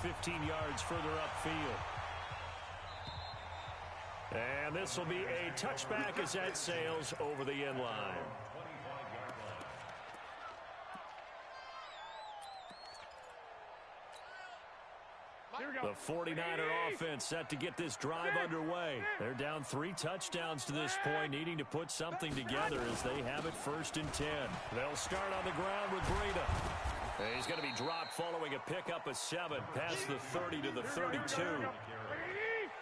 15 yards further upfield. And this will be a touchback as that sails over the end line. The 49er offense set to get this drive underway. They're down 3 touchdowns to this point, needing to put something together as they have it 1st and 10. They'll start on the ground with Breida. He's going to be dropped following a pickup of 7 past the 30 to the 32.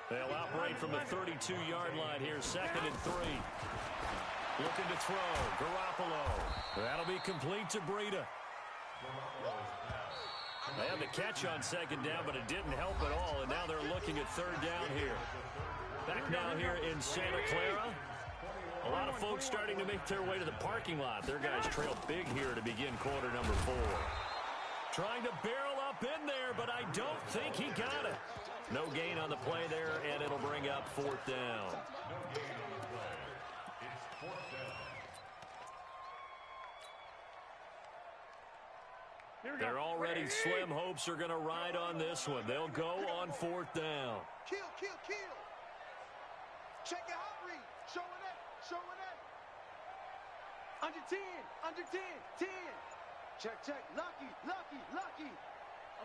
They'll operate from the 32-yard line here, 2nd and 3. Looking to throw. Garoppolo. That'll be complete to Breida. They had the catch on 2nd down, but it didn't help at all, and now they're looking at 3rd down here. Back now here in Santa Clara. A lot of folks starting to make their way to the parking lot. Their guys trail big here to begin quarter number 4. Trying to barrel up in there, but I don't think he got it. No gain on the play there, and it'll bring up 4th down. Their already slim hopes are going to ride on this one. They'll go on 4th down. Kill. Check your hot read. Showing it. Under 10. 10. Check. Lucky.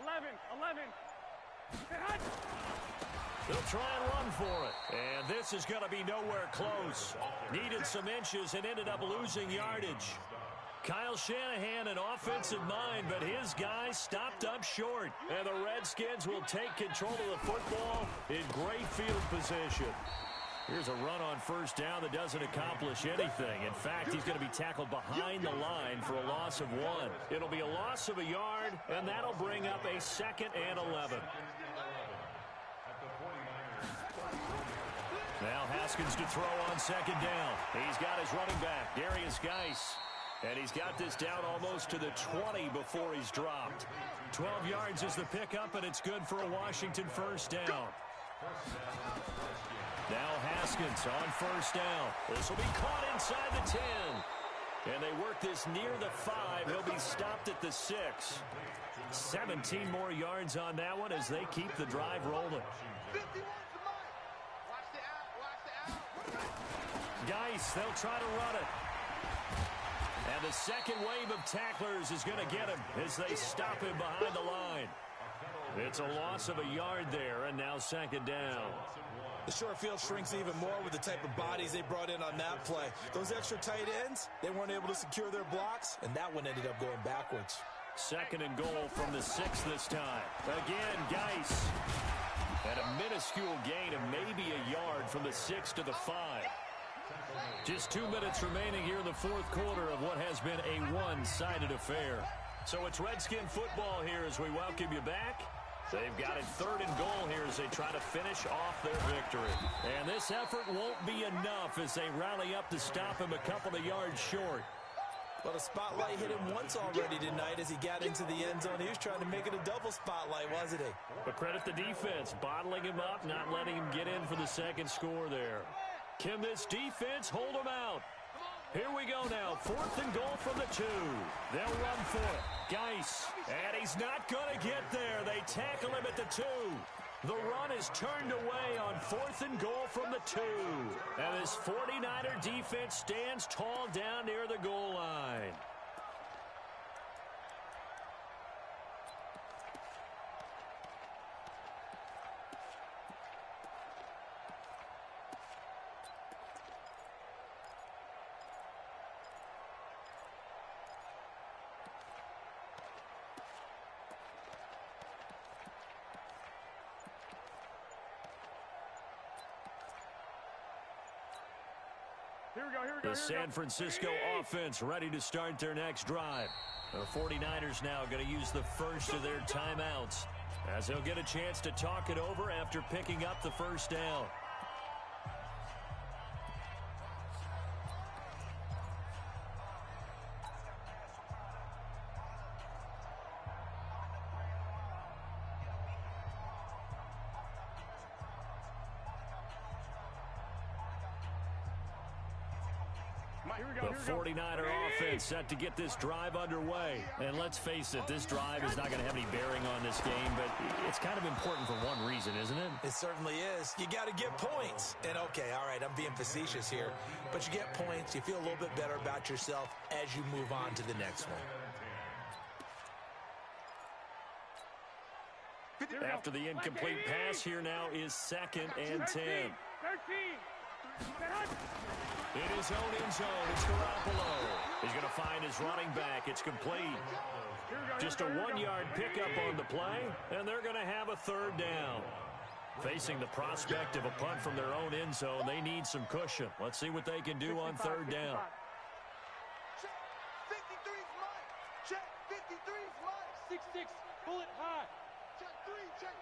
11. They'll try and run for it. And this is going to be nowhere close. Needed some inches and ended up losing yardage. Kyle Shanahan, an offensive mind, but his guys stopped up short. And the Redskins will take control of the football in great field position. Here's a run on 1st down that doesn't accomplish anything. In fact, he's going to be tackled behind the line for a loss of 1. It'll be a loss of a yard, and that'll bring up a 2nd and 11. Now Haskins to throw on 2nd down. He's got his running back, Darius Geis. And he's got this down almost to the 20 before he's dropped. 12 yards is the pickup, and it's good for a Washington 1st down. Now Haskins on 1st down. This will be caught inside the 10. And they work this near the 5. He'll be stopped at the 6. 17 more yards on that one as they keep the drive rolling. Geis, they'll try to run it. And the second wave of tacklers is going to get him as they stop him behind the line. It's a loss of a yard there, and now 2nd down. The short field shrinks even more with the type of bodies they brought in on that play. Those extra tight ends, they weren't able to secure their blocks, and that one ended up going backwards. 2nd and goal from the 6 this time. Again, Geis. And a minuscule gain of maybe a yard from the 6 to the 5. Just 2 minutes remaining here in the 4th quarter of what has been a one-sided affair. So it's Redskin football here as we welcome you back. They've got it 3rd and goal here as they try to finish off their victory. And this effort won't be enough as they rally up to stop him a couple of yards short. Well, the spotlight hit him once already tonight as he got into the end zone. He was trying to make it a double spotlight, wasn't he? But credit the defense, bottling him up, not letting him get in for the 2nd score there. Can this defense hold him out? Here we go now. 4th and goal from the 2. They'll run for it. Geis. And he's not going to get there. They tackle him at the 2. The run is turned away on 4th and goal from the 2. And this 49er defense stands tall down near the goal line. The San Francisco offense ready to start their next drive. The 49ers now going to use the first of their timeouts as they'll get a chance to talk it over after picking up the 1st down. The 49er offense set to get this drive underway. And let's face it, this drive is not going to have any bearing on this game, but it's kind of important for one reason, isn't it? It certainly is. You got to get points. And okay, all right, I'm being facetious here, but you get points, you feel a little bit better about yourself as you move on to the next one. After the incomplete pass, here now is 2nd and 10. In his own end zone, it's Garoppolo. He's going to find his running back. It's complete. Just a 1-yard pickup on the play, and they're going to have a 3rd down. Facing the prospect of a punt from their own end zone, they need some cushion. Let's see what they can do on 3rd down. Check 53's Mike. Check 53's Mike. 6-6, bullet high. Check 3, check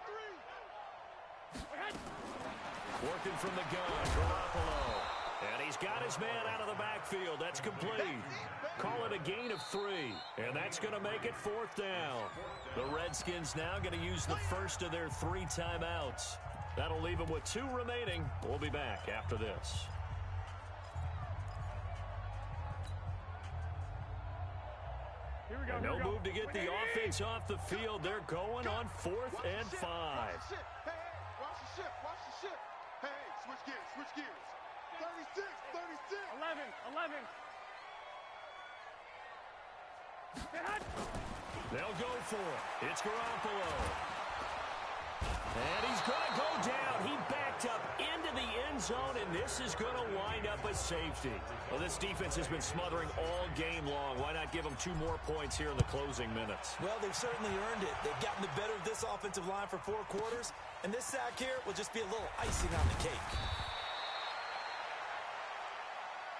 3. Working from the gun, Garoppolo. And he's got his man out of the backfield. That's complete. Call it a gain of 3. And that's going to make it 4th down. The Redskins now going to use the first of their 3 timeouts. That'll leave them with 2 remaining. We'll be back after this. And no move to get the offense off the field. They're going on 4th and 5. Watch the ship. Hey, watch the ship. Watch the ship. Hey, switch gears. Switch gears. 36, 36. 11. They'll go for it. It's Garoppolo. And he's going to go down. He backed up into the end zone, and this is going to wind up a safety. Well, this defense has been smothering all game long. Why not give them 2 more points here in the closing minutes? Well, they've certainly earned it. They've gotten the better of this offensive line for 4 quarters, and this sack here will just be a little icing on the cake.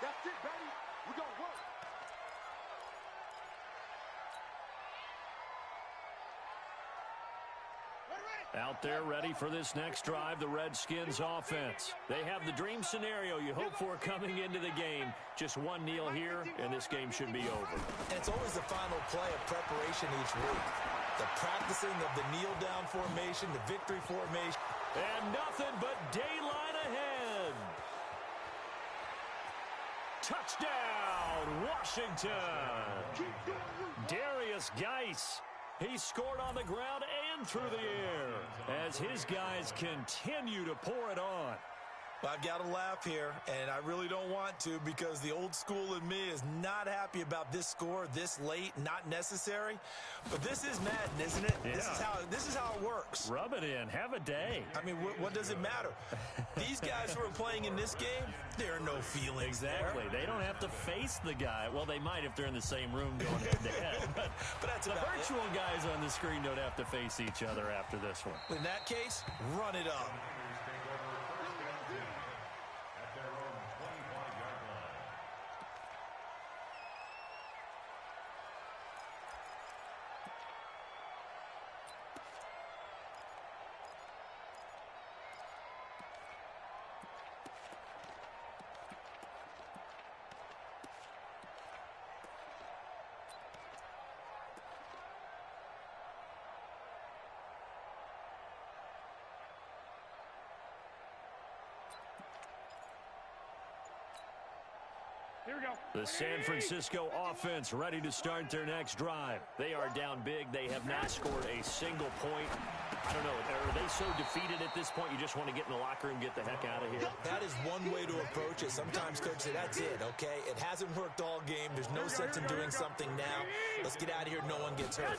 That's it, baby. We're going to work. Out there ready for this next drive, the Redskins offense. They have the dream scenario you hope for coming into the game. Just 1 kneel here, and this game should be over. And it's always the final play of preparation each week. The practicing of the kneel-down formation, the victory formation. And nothing but daylight ahead. Touchdown, Washington. Darius Geis. He scored on the ground and through the air as his guys continue to pour it on. I've got to laugh here, and I really don't want to because the old school in me is not happy about this score this late, not necessary. But this is Madden, isn't it? Yeah. This is how it works. Rub it in. Have a day. I mean, what does it matter? These guys who are playing in this game, there are no feelings Exactly. there. They don't have to face the guy. Well, they might if they're in the same room going head-to-head. But that's the about virtual guys on the screen don't have to face each other after this one. In that case, run it up. Here we go. The San Francisco offense ready to start their next drive. They are down big. They have not scored a single point. I don't know. Are they so defeated at this point you just want to get in the locker room and get the heck out of here? That is one way to approach it. Sometimes coaches say, that's it, okay? It hasn't worked all game. There's no sense in doing something now. Let's get out of here. No one gets hurt.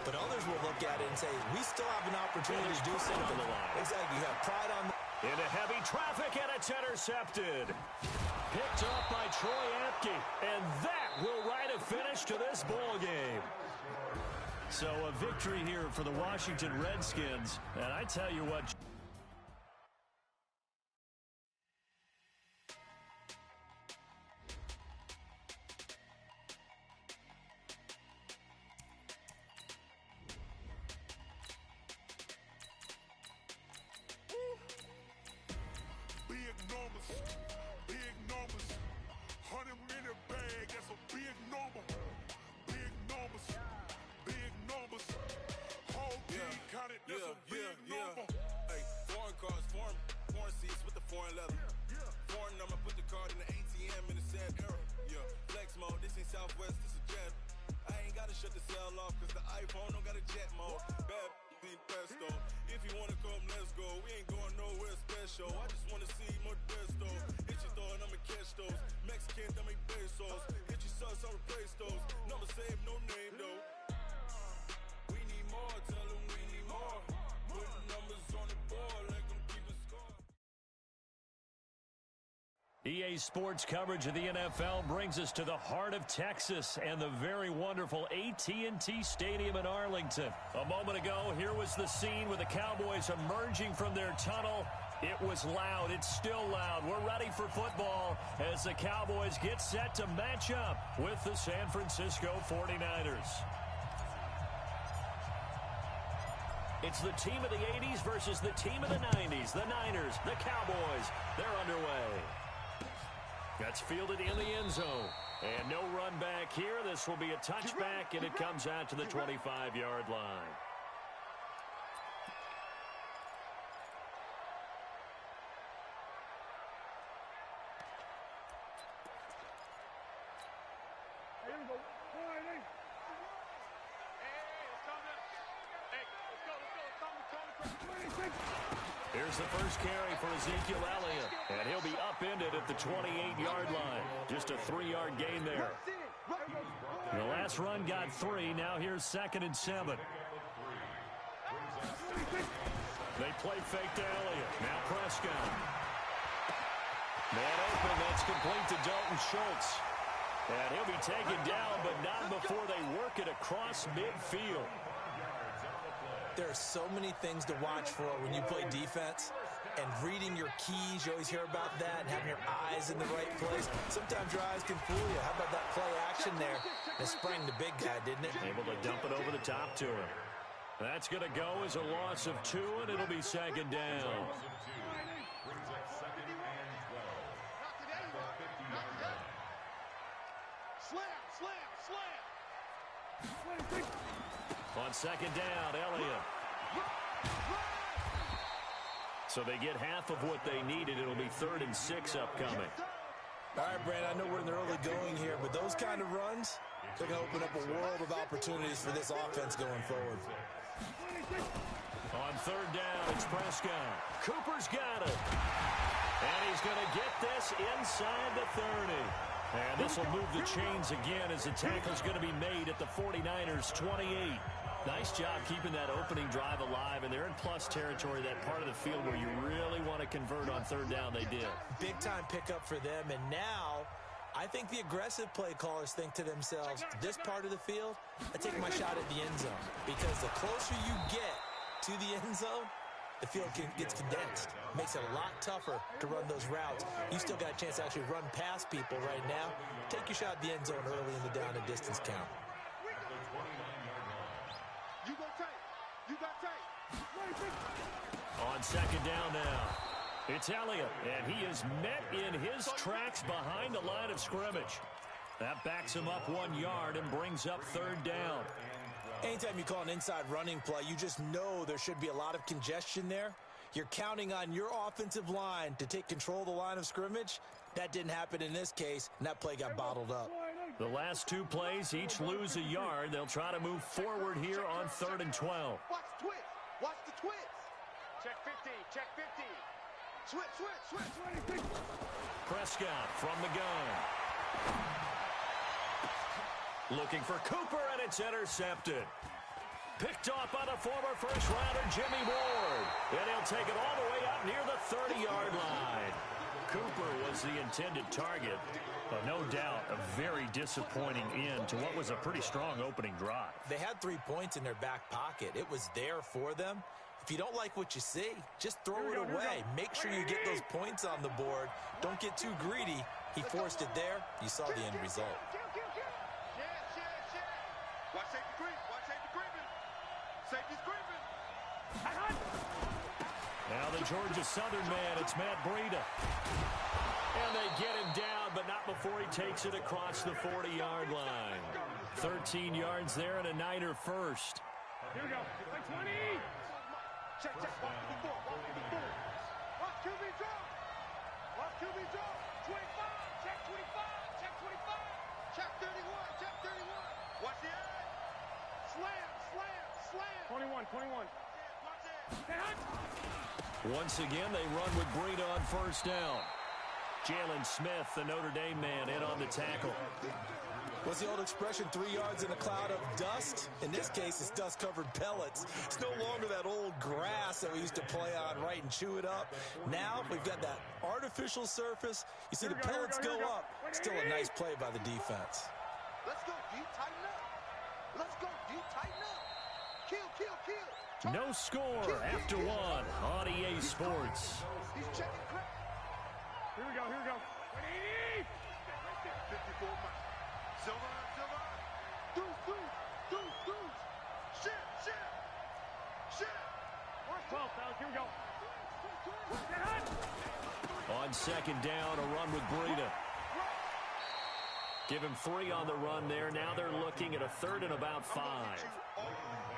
But others will look at it and say, we still have an opportunity to do something. on the line. Exactly. You have pride on the... Into heavy traffic, and it's intercepted. Picked up by Troy Apke, and that will write a finish to this ball game. So a victory here for the Washington Redskins, and I tell you what... Foreign leather. Foreign number, put the card in the ATM in the said era. Yeah. Southwest, it's a jet. I ain't gotta shut the cell off, cause the iPhone don't got a jet mode. Bad need pesto. If you wanna come, let's go. We ain't going nowhere special. I just wanna see Modesto. Hit your thought, I'ma catch those. Mexican, I make pesos. Hit your sus, I'll replace those. Number save, no name though. We need more, tell them we need more. Putting numbers on the board, like them keep a score. EA Sports coverage of the NFL brings us to the heart of Texas and the very wonderful AT&T Stadium in Arlington. A moment ago, here was the scene with the Cowboys emerging from their tunnel. It was loud. It's still loud. We're ready for football as the Cowboys get set to match up with the San Francisco 49ers. It's the team of the 80s versus the team of the 90s. The Niners, the Cowboys, they're underway. That's fielded in the end zone. And no run back here. This will be a touchback, and it comes out to the 25-yard line. Here we go. Here's the first carry for Ezekiel Elliott, and he'll be upended at the 28-yard line. Just a 3-yard gain there. The last run got 3. Now here's 2nd and 7. They play fake to Elliott. Now Prescott. Man open. That's complete to Dalton Schultz. And he'll be taken down, but not before they work it across midfield. There are so many things to watch for when you play defense, and reading your keys, you always hear about that, and having your eyes in the right place. Sometimes your eyes can fool you. How about that play action there? It sprang the big guy, didn't it? Able to dump it over the top to him. That's going to go as a loss of 2, and it'll be 2nd down. On 2nd down, Elliott. So they get half of what they needed. It'll be 3rd and 6 upcoming. All right, Brandon, I know we're in the early going here, but those kind of runs, they're going to open up a world of opportunities for this offense going forward. On 3rd down, it's Prescott. Cooper's got it. And he's going to get this inside the 30. And this will move the chains again as the tackle's going to be made at the 49ers' 28. Nice job keeping that opening drive alive, and they're in plus territory, that part of the field where you really want to convert on 3rd down. They did. Big-time pickup for them, and now I think the aggressive play callers think to themselves, this part of the field, I take my shot at the end zone, because the closer you get to the end zone, the field gets condensed. Makes it a lot tougher to run those routes. You still got a chance to actually run past people right now. Take your shot at the end zone early in the down and distance count. You go tight. You got tight. On 2nd down now, it's Elliott, and he is met in his tracks behind the line of scrimmage. That backs him up 1 yard and brings up 3rd down. Anytime you call an inside running play, you just know there should be a lot of congestion there. You're counting on your offensive line to take control of the line of scrimmage. That didn't happen in this case, and that play got bottled up. The last 2 plays each lose a yard. They'll try to move forward here on 3rd and 12. Watch the twist. Watch the twist. Check 50. Check 50. Switch. Prescott from the gun. Looking for Cooper, and it's intercepted. Picked off by the former first-rounder Jimmy Ward. And he'll take it all the way up near the 30-yard line. Cooper was the intended target, but no doubt a very disappointing end to what was a pretty strong opening drive. They had 3 points in their back pocket. It was there for them. If you don't like what you see, just throw it away. Make sure you get those points on the board. Don't get too greedy. He forced it there. You saw the end result. Watch safety creep. Watch safety creeping. Safety's creeping. Now the Georgia Southern man, it's Matt Breida. And they get him down, but not before he takes it across the 40-yard line. 13 yards there and a Niner first. Here we go. 20. Check. Watch QB4. Watch QB drop. Watch QB drop. 25. Check 25. Check 25. Check 31. Check 31. Watch the edge. Slam, slam, slam. 21, 21. Watch it. Once again, they run with Breida on first down. Jalen Smith, the Notre Dame man, in on the tackle. What's the old expression, 3 yards in a cloud of dust? In this case, it's dust-covered pellets. It's no longer that old grass that we used to play on, right, and chew it up. Now we've got that artificial surface. You see the pellets go up. Still a nice play by the defense. Let's go, D. Tighten up. Let's go, D. Tighten up. Kill, kill, kill. No score after one on EA Sports. He's checking crack. Here we go, here we go. 54 miles. Silver, silver. Deuce, deuce, deuce, deuce. Shit, shit. Shit. 12, Alex, here we go. On second down, a run with Breida. Give him 3 on the run there. Now they're looking at a 3rd and about 5.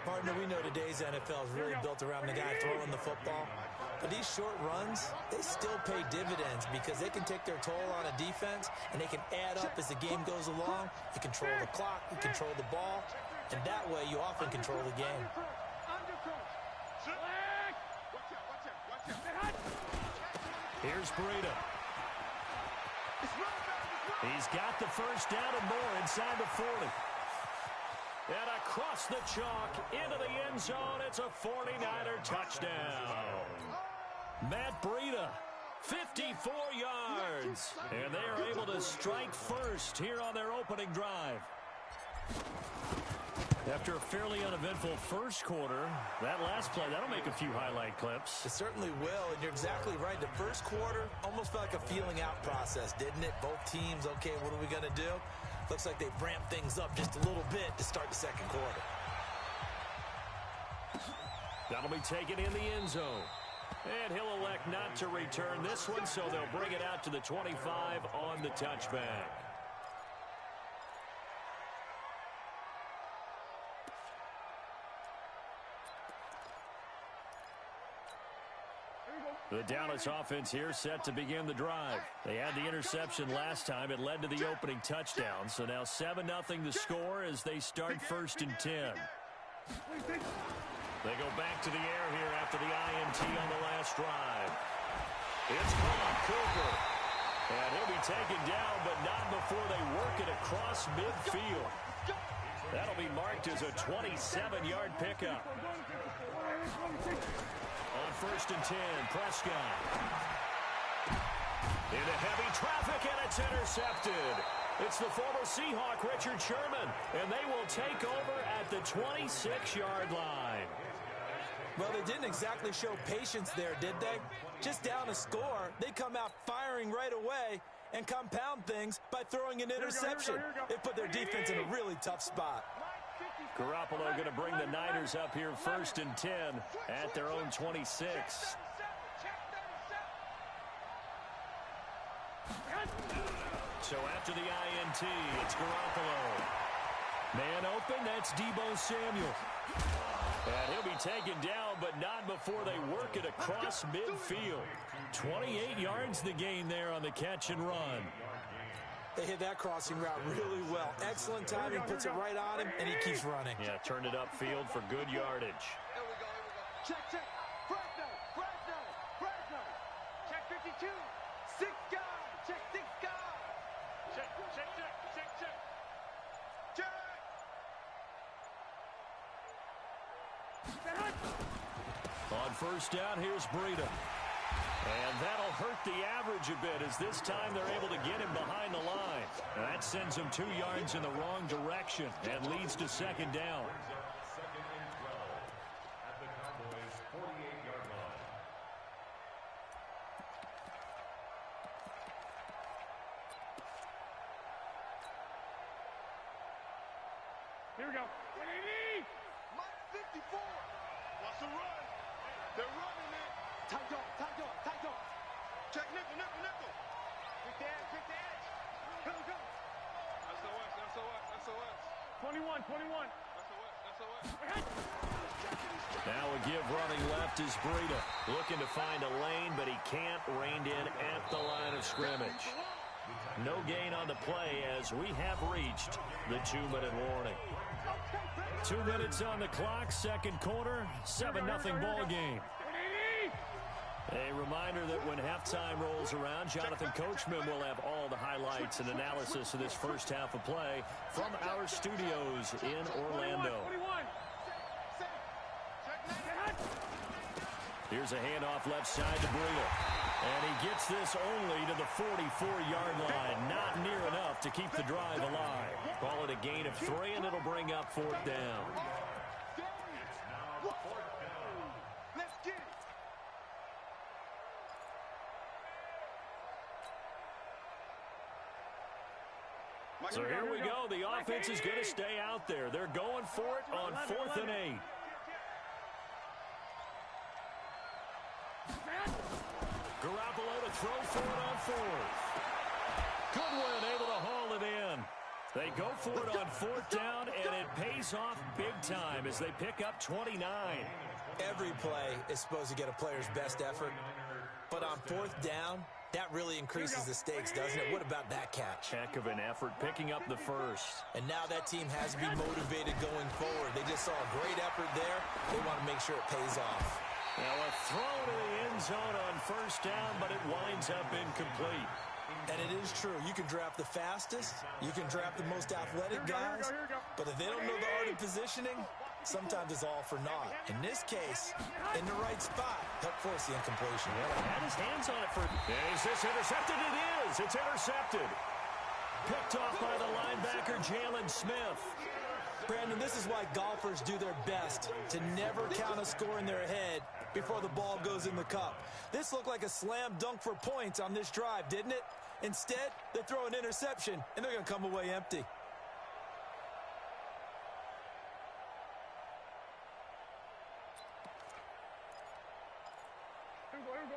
Partner, we know today's NFL is really built around the guy throwing the football. But these short runs, they still pay dividends because they can take their toll on a defense, and they can add up as the game goes along. You control the clock, you control the ball, and that way you often control the game. Here's Breida. He's got the first down and more inside the 40. And across the chalk into the end zone, it's a 49er touchdown. Matt Breida, 54 yards. And they are able to strike first here on their opening drive. After a fairly uneventful first quarter, that last play, that'll make a few highlight clips. It certainly will, and you're exactly right. The first quarter almost felt like a feeling out process, didn't it? Both teams, okay, what are we going to do? Looks like they've ramped things up just a little bit to start the second quarter. That'll be taken in the end zone. And he'll elect not to return this one, so they'll bring it out to the 25 on the touchback. The Dallas offense here set to begin the drive. They had the interception last time. It led to the opening touchdown. So now 7-0 the score as they start 1st and 10. They go back to the air here after the INT on the last drive. It's caught, Cooper. And he'll be taken down, but not before they work it across midfield. That'll be marked as a 27-yard pickup. On 1st and 10, Prescott. Into heavy traffic, and it's intercepted. It's the former Seahawk, Richard Sherman, and they will take over at the 26-yard line. Well, they didn't exactly show patience there, did they? Just down a score, they come out firing right away and compound things by throwing an interception. It put their defense in a really tough spot. Garoppolo going to bring the Niners up here 1st and 10 at their own 26. So after the INT, it's Garoppolo. Man open, that's Deebo Samuel. And he'll be taken down, but not before they work it across midfield. 28 yards the gain there on the catch and run. They hit that crossing route really well. Excellent timing, puts it right on him, and he keeps running. Yeah, turned it upfield for good yardage. Here we go, here we go. Check, check. Fresno, Fresno, Fresno. Check 52. 6 guys. Check 6 guys. Check, check, check, check, check. Check. On 1st down, here's Breida. And that'll hurt the average a bit as this time they're able to get him behind the line. And that sends him 2 yards in the wrong direction and leads to 2nd down. Here we go. 180. Mike 54. Watch the run. They're running it. Tight dog, tight dog, tight dog. Check nickel, nickel, nickel. Quick the edge, quick the edge. Go, go. SOS, SOS, SOS. 21, 21. SOS, SOS. Now a give running left is Breida. Looking to find a lane, but he can't. Reined in at the line of scrimmage. No gain on the play as we have reached the 2-minute warning. 2 minutes on the clock, second quarter, 7-0 ball game. A reminder that when halftime rolls around, Jonathan Coachman will have all the highlights and analysis of this first half of play from our studios in Orlando. Here's a handoff left side to Briegel. And he gets this only to the 44-yard line. Not near enough to keep the drive alive. Call it a gain of 3, and it'll bring up 4th down. So here we go. The offense is going to stay out there. They're going for it on 4th and 8. Garoppolo to throw for it on 4th. Goodwin able to haul it in. They go for it on 4th down, and it pays off big time as they pick up 29. Every play is supposed to get a player's best effort, but on 4th down, that really increases the stakes, doesn't it? What about that catch? Heck of an effort picking up the first. And now that team has to be motivated going forward. They just saw a great effort there. They want to make sure it pays off. Now a throw to the end zone on 1st down, but it winds up incomplete. And it is true. You can draft the fastest. You can draft the most athletic guys. But if they don't know the art of positioning, sometimes it's all for naught. In this case, in the right spot, help force the incompletion. Well, he had his hands on it for... Is this intercepted? It is. It's intercepted. Picked off by the linebacker, Jalen Smith. Brandon, this is why golfers do their best to never count a score in their head before the ball goes in the cup. This looked like a slam dunk for points on this drive, didn't it? Instead, they throw an interception, and they're going to come away empty.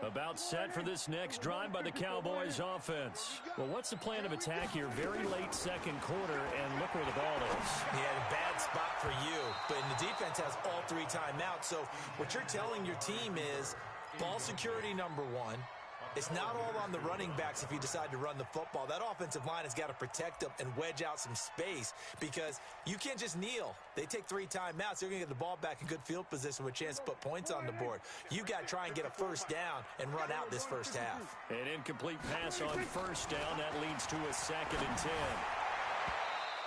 About set for this next drive by the Cowboys offense. Well, what's the plan of attack here? Very late second quarter, and look where the ball is. Yeah, a bad spot for you, but the defense has all 3 timeouts. So what you're telling your team is ball security number 1. It's not all on the running backs if you decide to run the football. That offensive line has got to protect them and wedge out some space because you can't just kneel. They take 3 timeouts. They're going to get the ball back in good field position with a chance to put points on the board. You got to try and get a 1st down and run out this first half. An incomplete pass on 1st down. That leads to a 2nd and 10.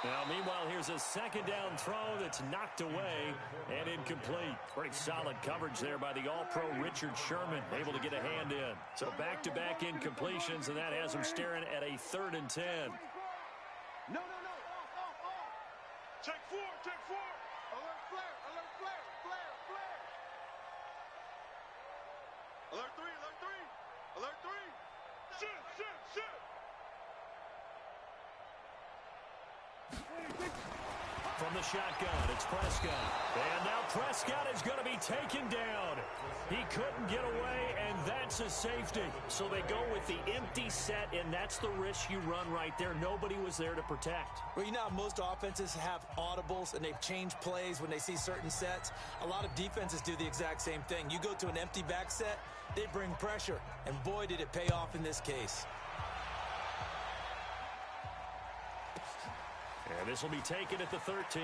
Now, meanwhile, here's a 2nd down throw that's knocked away and incomplete. Pretty solid coverage there by the All-Pro Richard Sherman, able to get a hand in. So back-to-back incompletions, and that has him staring at a 3rd and 10. No. Check 4, check 4. Alert flare, alert flare, flare. Alert 3, alert 3. Alert 3. Shit. From the shotgun, it's Prescott. And now Prescott is going to be taken down. He couldn't get away, and that's a safety. So they go with the empty set, and that's the risk you run right there. Nobody was there to protect. Well, you know how most offenses have audibles, and they've changed plays when they see certain sets. A lot of defenses do the exact same thing. You go to an empty back set, they bring pressure, and boy, did it pay off in this case. And this will be taken at the 13.